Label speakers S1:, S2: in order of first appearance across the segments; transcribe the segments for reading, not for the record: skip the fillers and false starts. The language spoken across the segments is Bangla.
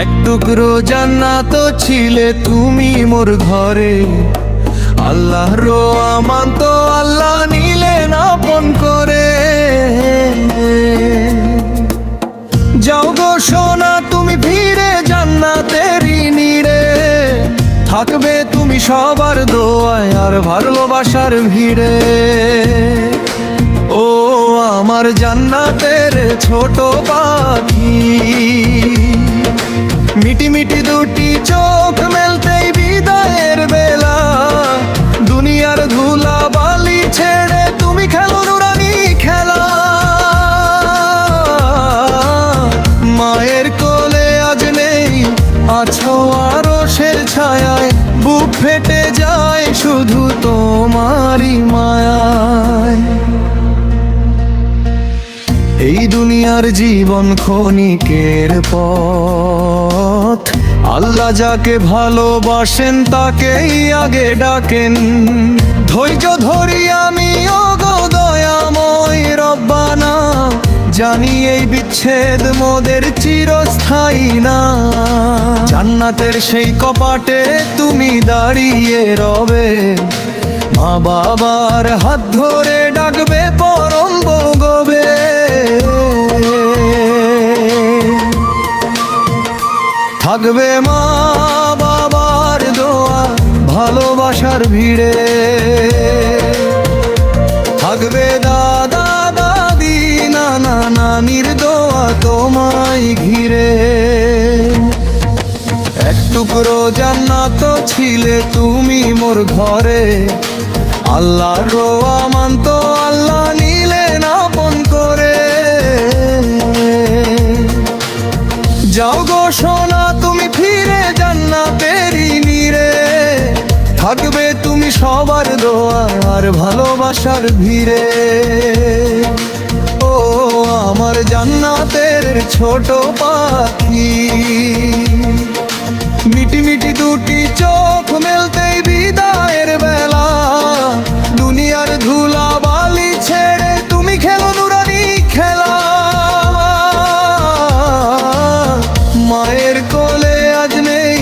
S1: এক টুকরো জান্নাত ছিলে তুমি মোর ঘরে। আল্লাহর আমানত আল্লাহ নিলেন আপন করে। যাও গো সোনা তুমি ফিরে জান্নাতেরই নীড়ে, থাকবে তুমি সবার দোয়ায় আর ভালোবাসার ভিড়ে। ও আমার জান্নাতের ছোট পাখি, মিটি মিটি দুটি চোখ মেলতেই বিদায়ের বেলা, দুনিয়ার ধুলা বালি ছেড়ে তুমি খেলো নুরানি খেলা। মায়ের কোলে আজ নেই, আছো আরশের ছায়ায়, বুক ফেটে যায় শুধু তোমারই মায়ায়। এই দুনিয়ার জীবন ক্ষণিকের পথ, আল্লাহ যাকে ভালোবাসেন তাকেই আগে ডাকেন। ধৈর্য ধরি আমি ওগো দয়াময় রব্বানা, জানি এই বিচ্ছেদ মোদের চিরস্থায়ী না। জান্নাতের সেই কপাটে তুমি দাঁড়িয়ে রবে, মা বাবার হাত ধরে ডাকবে পরম ভোগবে। থাকবে মা বাবার দোয়া ভালোবাসার ভিড়ে, থাকবে দাদা দাদি নানা নানির দোয়া তোমায় ঘিরে। এক টুকরো জান্নাত ছিলে তুমি মোর ঘরে। আল্লাহর আমানত আল্লাহ নিলেন আপন করে। যাও গো সোনা তুমি ফিরে জান্নাতেরই নীড়ে, থাকবে তুমি সবার দোয়া আর ভালোবাসার ভিড়ে। ও আমার জান্নাতের ছোট পাখি, মিটি মিটি দুটি চোখ মেলতেই বিদায়ের বেলা, দুনিয়ার ধুলা বালি ছেড়ে তুমি খেলো নুরানি খেলা। মায়ের কোলে আজ নেই,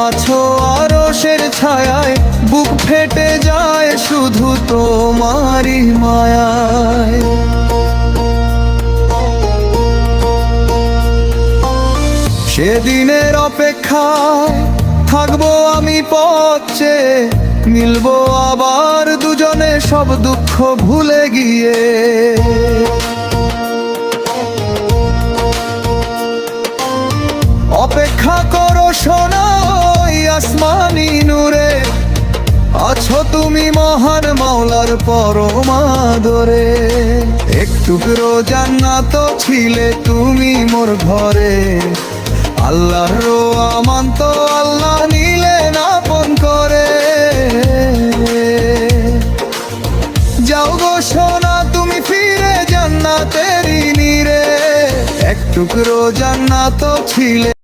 S1: আছো আরশের ছায়ায়, বুক ফেটে যায় শুধু তোমারই মায়ায়। সেদিনের অপেক্ষায় থাকবো আমি পথে, মিলবো আবার দুজনে সব দুঃখ ভুলে গিয়ে। অপেক্ষা করো সোনা ওই আসমানি নূরে, আছো তুমি মহান মাওলার পরম আদরে। এক টুকরো জান্নাত ছিলে তুমি মোর ঘরে। আল্লাহর আমানত আল্লাহ নিলেন আপন করে। যাও গো সোনা তুমি ফিরে জান্নাতেরই নীড়ে, এক টুকরো জান্নাত ছিলে।